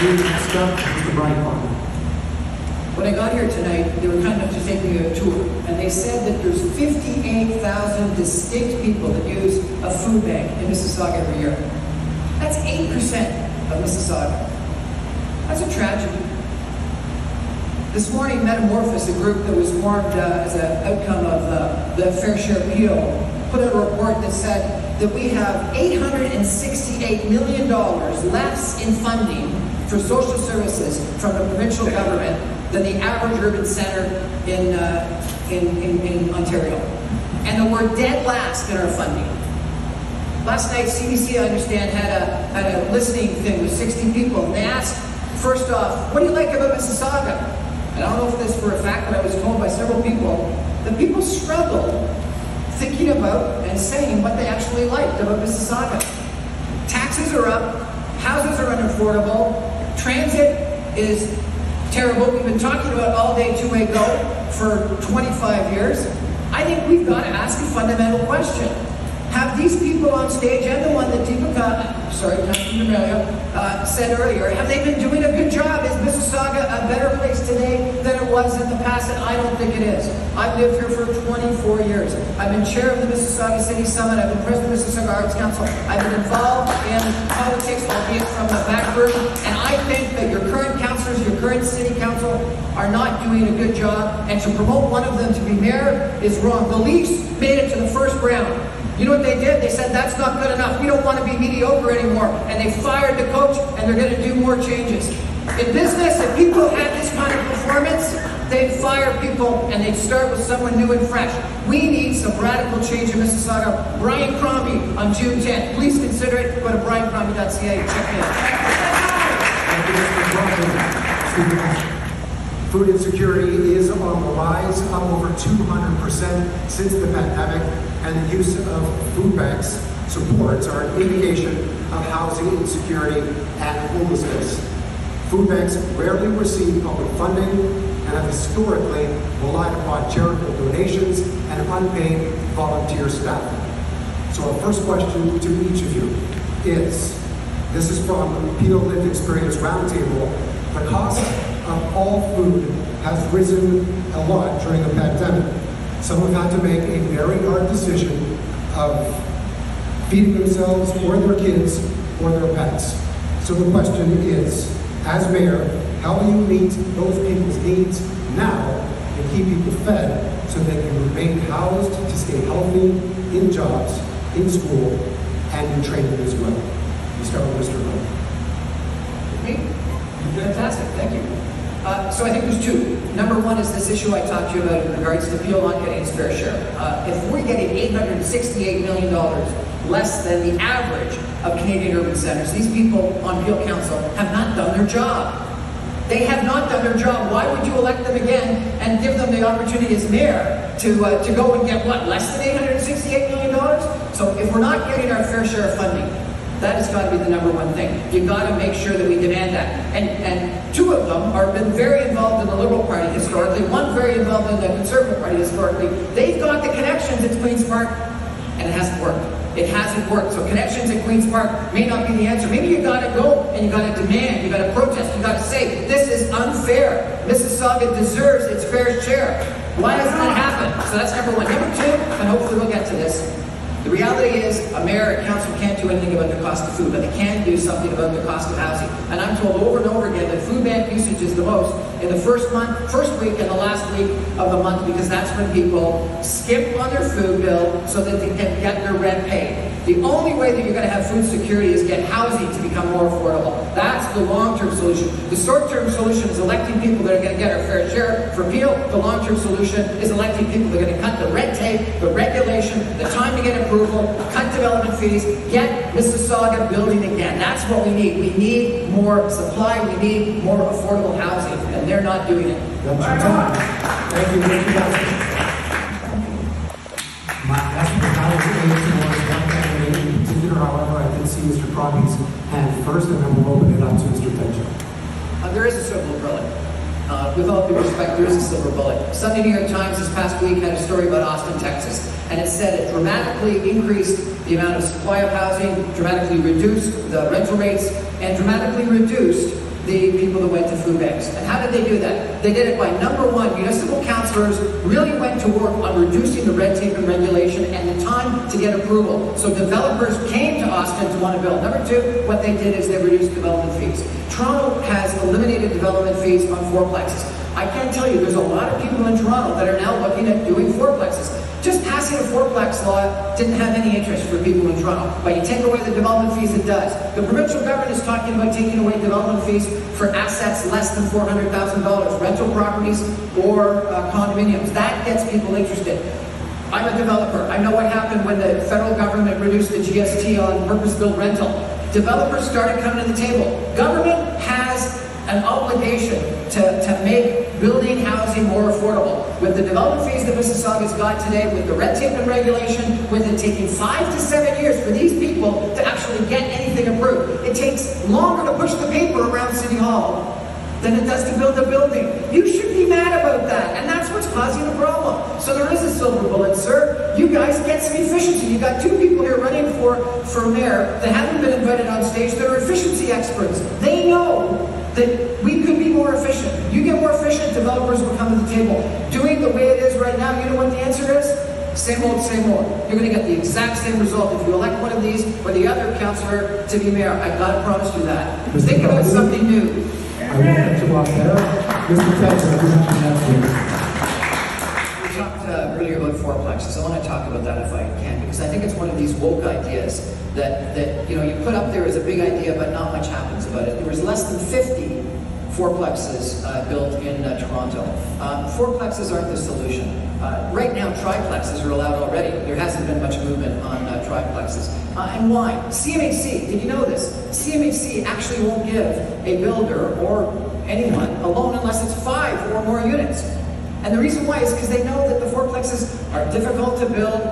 Next up, Mr. briancrombie. When I got here tonight, they were kind enough to take me a tour, and they said that there's 58,000 distinct people that use a food bank in Mississauga every year. That's 8% of Mississauga. That's a tragedy. This morning, Metamorphosis, a group that was formed as an outcome of the Fair Share appeal, put out a report that said that we have $868 million less in funding for social services from the provincial government than the average urban centre in Ontario. And that we're dead last in our funding. Last night, CBC, I understand, had a listening thing with 60 people, and they asked, first off, what do you like about Mississauga? And I don't know if this for a fact, but I was told by several people that people struggle thinking about and saying what they actually liked about Mississauga. Taxes are up, houses are unaffordable, transit is terrible. We've been talking about all-day two-way go for 25 years. I think we've got to ask a fundamental question. Have these people on stage, and the one that said earlier, have they been doing a good job? Is Mississauga a better place today than it was in the past? And I don't think it is. I've lived here for 24 years. I've been chair of the Mississauga City Summit. I've been president of the Mississauga Arts Council. I've been involved in politics, albeit from the back room. And I think that your current councillors, your current city council, are not doing a good job. And to promote one of them to be mayor is wrong. The Leafs made it to the first round. You know what they did? They said, that's not good enough. We don't want to be mediocre anymore. And they fired the coach, and they're going to do more changes. In business, if people had this kind of performance, they'd fire people, and they'd start with someone new and fresh. We need some radical change in Mississauga. Brian Crombie on June 10th. Please consider it. Go to briancrombie.ca and check in. Thank you, Mr. Crombie. Food insecurity is on the rise, up over 200% since the pandemic, and the use of food banks supports are an indication of housing insecurity and homelessness. Food banks rarely receive public funding and have historically relied upon charitable donations and unpaid volunteer staff. So our first question to each of you is, this is from Peel Lived Experience Roundtable, the cost of all food has risen a lot during the pandemic. Some have had to make a very hard decision of feeding themselves or their kids or their pets. So the question is, as mayor, how will you meet those people's needs now and keep people fed so they can remain housed to stay healthy, in jobs, in school, and in training as well? We start with Mr. Hill. Me? Fantastic, thank you. So I think there's two. Number one is this issue I talked to you about in regards to Peel not getting its fair share. If we're getting $868 million less than the average of Canadian urban centres, these people on Peel Council have not done their job. They have not done their job. Why would you elect them again and give them the opportunity as mayor to go and get what, less than $868 million? So if we're not getting our fair share of funding, that has got to be the number one thing. You've got to make sure that we demand that. And two of them have been very involved in the Liberal Party historically, one very involved in the Conservative Party historically. They've got the connections at Queen's Park, and it hasn't worked. It hasn't worked. So connections at Queen's Park may not be the answer. Maybe you got to go and you got to demand, you got to protest, you got to say, this is unfair. Mississauga deserves its fair share. Why hasn't that happened? So that's number one. Number two, and hopefully we'll get to this, the reality is a mayor and council can't do anything about the cost of food, but they can do something about the cost of housing. And I'm told over and over again that food bank usage is the most in the first week and the last week of the month, because that's when people skimp on their food bill so that they can get their rent paid. The only way that you're going to have food security is get housing to become more affordable. That's the long-term solution. The short-term solution is electing people that are going to get our fair share. For Peel, the long-term solution is electing people that are going to cut the red tape, the regulation, the time to get approval, cut development fees, get Mississauga building again. That's what we need. We need more supply. We need more affordable housing, and they're not doing it. That's your time. Thank you. Thank you, guys. My estimate in particular, however, I did see Mr. Crombie's hand first, and then we'll open it up to Mr. Tencho. There is a silver bullet. With all due respect, there is a silver bullet. Sunday New York Times this past week had a story about Austin, Texas, and it said it dramatically increased the amount of supply of housing, dramatically reduced the rental rates, and dramatically reduced the people that went to food banks. And how did they do that? They did it by, number one, municipal councillors really went to work on reducing the red tape and regulation and the time to get approval. So developers came to Austin to want to build. Number two, what they did is they reduced development fees. Toronto has eliminated development fees on fourplexes. I can tell you there's a lot of people in Toronto that are now looking at doing fourplexes. Just passing a fourplex law didn't have any interest for people in Toronto. But you take away the development fees, it does. The provincial government is talking about taking away development fees for assets less than $400,000, rental properties or condominiums. That gets people interested. I'm a developer. I know what happened when the federal government reduced the GST on purpose-built rental. Developers started coming to the table. Government has an obligation to make building housing more affordable. With the development fees that Mississauga's got today, with the red tape and regulation, with it taking 5 to 7 years for these people to actually get anything approved. It takes longer to push the paper around City Hall than it does to build a building. You should be mad about that, and that's what's causing the problem. So there is a silver bullet, sir. You guys get some efficiency. You got two people here running for mayor that haven't been invited on stage. They're efficiency experts. They know that we could be more efficient. You get more efficient, developers will come to the table. Doing the way it is right now, you know what the answer is? Same old, same old. You're going to get the exact same result if you elect one of these or the other councillor to be mayor. I've got to promise you that. Think about something new. I will cut you off there. Mr. Kessler, you have to We talked earlier about fourplexes. I want to talk about that if I can, because I think it's one of these woke ideas that you put up there as a big idea, but not much happens about it. There was less than 50 fourplexes built in Toronto. Fourplexes aren't the solution. Right now, triplexes are allowed already. There hasn't been much movement on triplexes. And why? CMHC, did you know this? CMHC actually won't give a builder or anyone a loan unless it's 5 or more units. And the reason why is because they know that the fourplexes are difficult to build,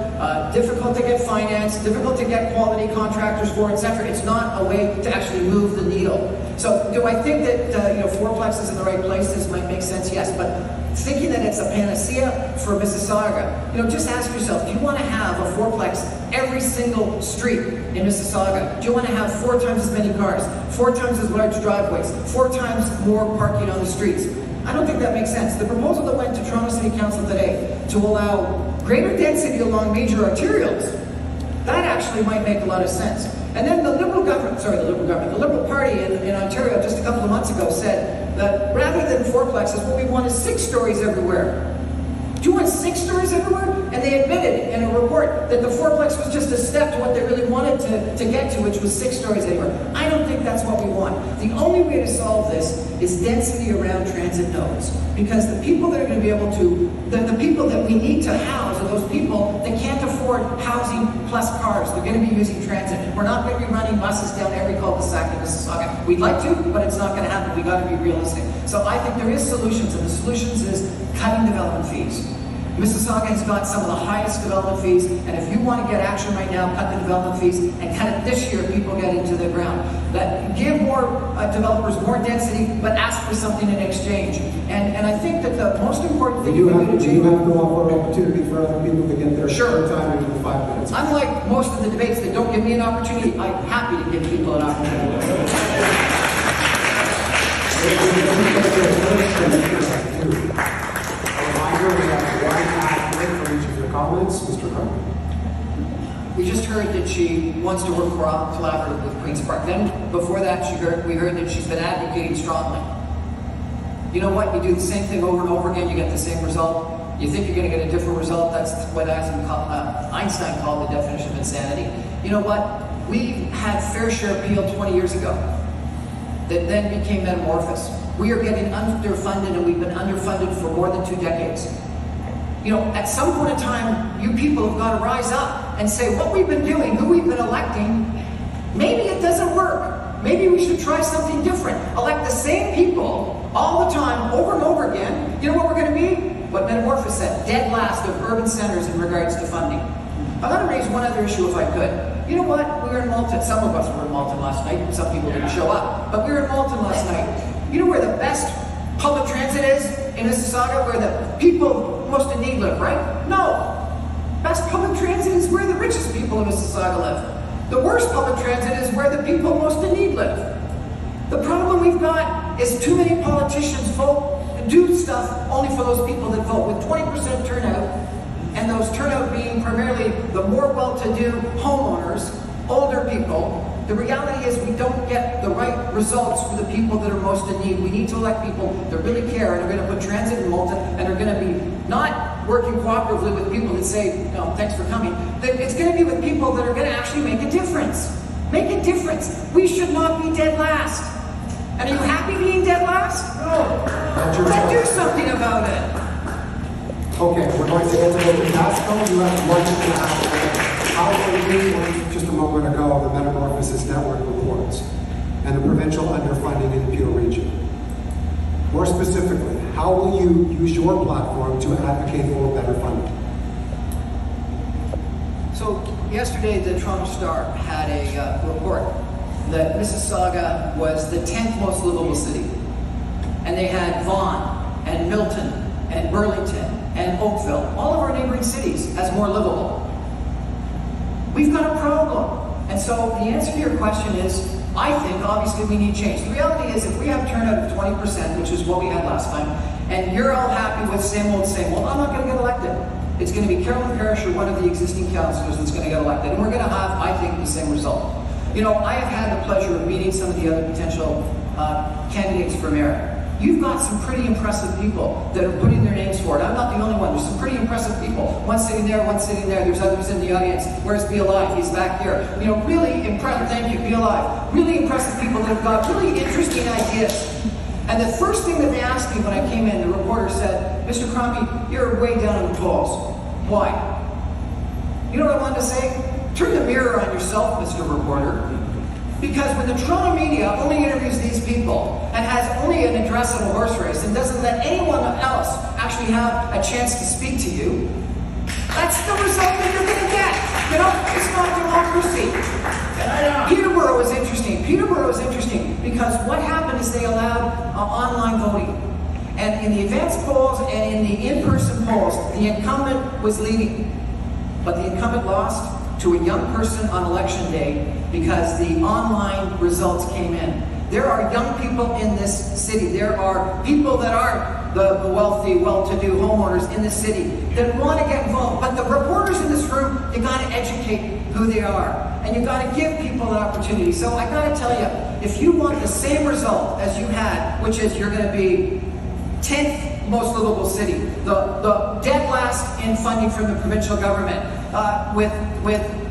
difficult to get financed, difficult to get quality contractors for, etc. It's not a way to actually move the needle. So do I think that fourplexes in the right places might make sense? Yes, but thinking that it's a panacea for Mississauga, just ask yourself, do you want to have a fourplex every single street in Mississauga? Do you want to have 4 times as many cars, 4 times as large driveways, 4 times more parking on the streets? I don't think that makes sense. The proposal that went to Toronto City Council today to allow greater density along major arterials, that actually might make a lot of sense. And then the Liberal Party in Ontario just a couple of months ago said that rather than fourplexes, what we want is 6 stories everywhere. Do you want 6 stories everywhere? And they admitted in a report that the fourplex was just a step to what they really wanted to get to, which was 6 stories everywhere. I don't think that's what we want. The only way to solve this is density around transit nodes. Because the people that are going to be able to, the people that we need to house are those people that can't afford housing plus cars. They're going to be using transit. We're not going to be running buses down every cul-de-sac in Mississauga. We'd like to, but it's not going to happen. We've got to be realistic. So I think there is solutions, and the solutions is cutting development fees. Mississauga has got some of the highest development fees, and if you want to get action right now, cut the development fees and cut it this year if people get into the ground. Give more developers more density, but ask for something in exchange. And I think that the most important thing you have to offer an opportunity for other people to get their share time in 5 minutes. Unlike most of the debates that don't give me an opportunity, I'm happy to give people an opportunity. Comments, Mr. Crombie. We just heard that she wants to work collaboratively with Queen's Park. Then, before that, we heard that she's been advocating strongly. You know what? You do the same thing over and over again, you get the same result. You think you're going to get a different result. That's what Einstein called the definition of insanity. You know what? We had fair share appeal 20 years ago that then became metamorphosed. We are getting underfunded, and we've been underfunded for more than 2 decades. At some point in time, you people have got to rise up and say what we've been doing, who we've been electing, maybe it doesn't work. Maybe we should try something different. Elect the same people all the time, over and over again. You know what we're going to be? What Metamorphosis said, dead last of urban centers in regards to funding. I'm going to raise one other issue if I could. You know what? We were in Malton. Some of us were in Malton last night. Some people didn't show up. But we were in Malton last night. You know where the best public transit is in Mississauga? Where the people most in need live, right? No. Best public transit is where the richest people in Mississauga live. The worst public transit is where the people most in need live. The problem we've got is too many politicians vote and do stuff only for those people that vote. With 20% turnout, and those turnout being primarily the more well-to-do homeowners, older people, the reality is we don't get the right results for the people that are most in need. We need to elect people that really care and are going to put transit in Malta and are going to be not working cooperatively with people that say, no, thanks for coming. It's going to be with people that are going to actually make a difference. Make a difference. We should not be dead last. And are you happy being dead last? No. Then do something about it. Okay, we're going to enter the Pasco. You have one to ask. How will just a moment ago, the Metamorphosis Network reports and the provincial underfunding in the Peel region. More specifically, how will you use your platform to advocate for better funding? So yesterday, the Toronto Star had a report that Mississauga was the 10th most livable city. And they had Vaughan and Milton and Burlington and Oakville, all of our neighboring cities, as more livable. We've got a problem. And so the answer to your question is, I think obviously we need change. The reality is if we have turnout of 20%, which is what we had last time, and you're all happy with same old, I'm not going to get elected. It's going to be Carolyn Parrish or one of the existing councillors that's going to get elected. And we're going to have, I think, the same result. You know, I have had the pleasure of meeting some of the other potential candidates for mayor. You've got some pretty impressive people that are putting their names forward. I'm not the only one. There's some pretty impressive people. One sitting there, one sitting there. There's others in the audience. Where's Be Alive? He's back here. You know, really impressive. Thank you, Be Alive. Really impressive people that have got really interesting ideas. And the first thing that they asked me when I came in, the reporter said, Mr. Crombie, you're way down in the polls. Why? You know what I wanted to say? Turn the mirror on yourself, Mr. Reporter. Because when the Toronto media only interviews these people and has only an address of a horse race and doesn't let anyone else actually have a chance to speak to you, that's the result that you're going to get. You know, it's not democracy. Peterborough is interesting. Peterborough is interesting because what happened is they allowed online voting. And in the advanced polls and in the in-person polls, the incumbent was leading. But the incumbent lost to a young person on election day because the online results came in. There are young people in this city. There are people that aren't the wealthy, well-to-do homeowners in the city that want to get involved. But the reporters in this room, you got to educate who they are. And you got to give people an opportunity. So I got to tell you, if you want the same result as you had, which is you're going to be 10th most livable city, the dead last in funding from the provincial government, with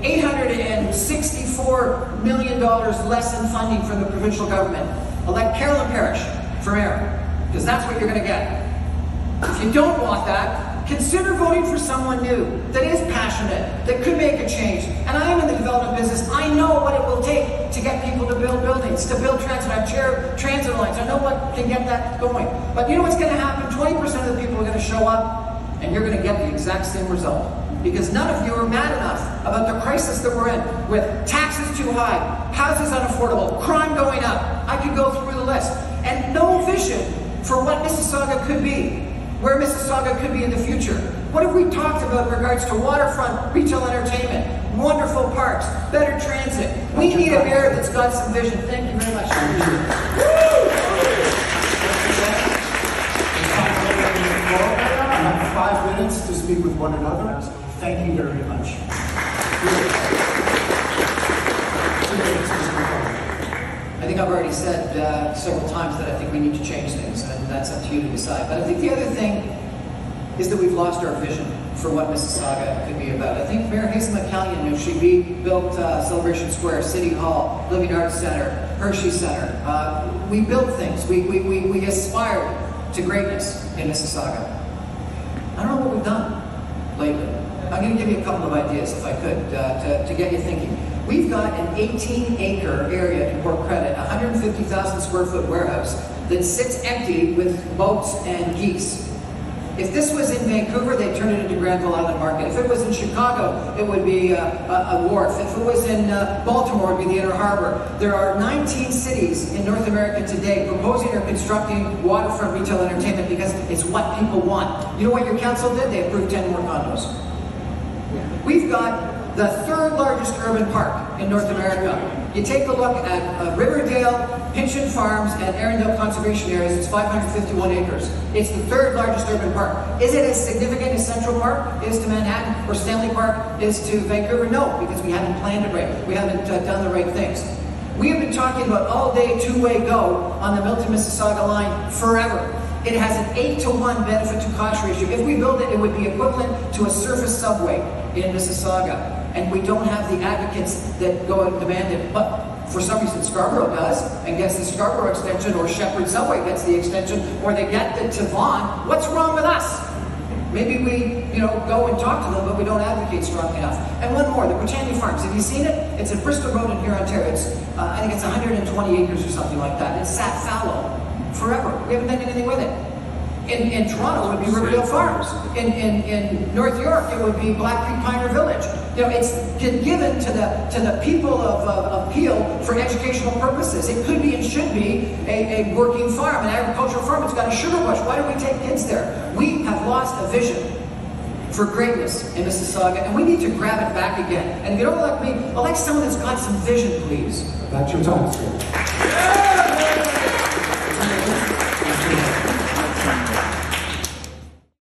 $864 million less in funding from the provincial government. Elect Carolyn Parrish for mayor, because that's what you're going to get. If you don't want that, consider voting for someone new that is passionate, that could make a change. And I am in the development business. I know what it will take to get people to build buildings, to build transit. I've chaired transit lines. I know what can get that going. But you know what's going to happen? 20% of the people are going to show up, and you're going to get the exact same result. Because none of you are mad enough about the crisis that we're in, with taxes too high, houses unaffordable, crime going up. I could go through the list. And no vision for what Mississauga could be, where Mississauga could be in the future. What have we talked about in regards to waterfront, retail entertainment, wonderful parks, better transit? We need a mayor that's got some vision. Thank you very much. You have 5 minutes to speak with one another. Thank you very much. I think I've already said several times that I think we need to change things, and that's up to you to decide. But I think the other thing is that we've lost our vision for what Mississauga could be about. I think Mayor Hazel McCallion knew she rebuilt Celebration Square, City Hall, Living Arts Center, Hershey Center. We built things. We aspired to greatness in Mississauga. I don't know what we've done lately. I'm going to give you a couple of ideas, if I could, to get you thinking. We've got an 18-acre area in Port Credit, a 150,000 square foot warehouse that sits empty with boats and geese. If this was in Vancouver, they'd turn it into Granville Island Market. If it was in Chicago, it would be a wharf. If it was in Baltimore, it would be the Inner Harbor. There are 19 cities in North America today proposing or constructing waterfront retail entertainment because it's what people want. You know what your council did? They approved 10 more condos. We've got the third largest urban park in North America. You take a look at Riverdale, Pinchin Farms, and Arundel Conservation Areas, it's 551 acres. It's the third largest urban park. Is it as significant as Central Park is to Manhattan or Stanley Park is to Vancouver? No, because we haven't planned it right. We haven't done the right things. We have been talking about all-day, two-way go on the Milton-Mississauga line forever. It has an 8-to-1 benefit to cost ratio. If we build it, it would be equivalent to a surface subway in Mississauga. And we don't have the advocates that go and demand it. But for some reason, Scarborough does, and gets the Scarborough extension, or Shepherd Subway gets the extension, or they get the to Vaughan. What's wrong with us? Maybe we, go and talk to them, but we don't advocate strongly enough. And one more, the Britannia Farms. Have you seen it? It's at Bristol Road in here, Ontario. It's, I think it's 120 acres or something like that. It's sat fallow forever. We haven't done anything with it. In Toronto, it would be Riverdale Farms. In North York, it would be Black Creek Pioneer Village. It's been given to the people of Peel for educational purposes. It could be and should be a working farm, an agricultural farm. It's got a sugar bush. Why do we take kids there? We have lost a vision for greatness in Mississauga, and we need to grab it back again. And if you don't elect me, elect someone that's got some vision, please. That's your time, sir.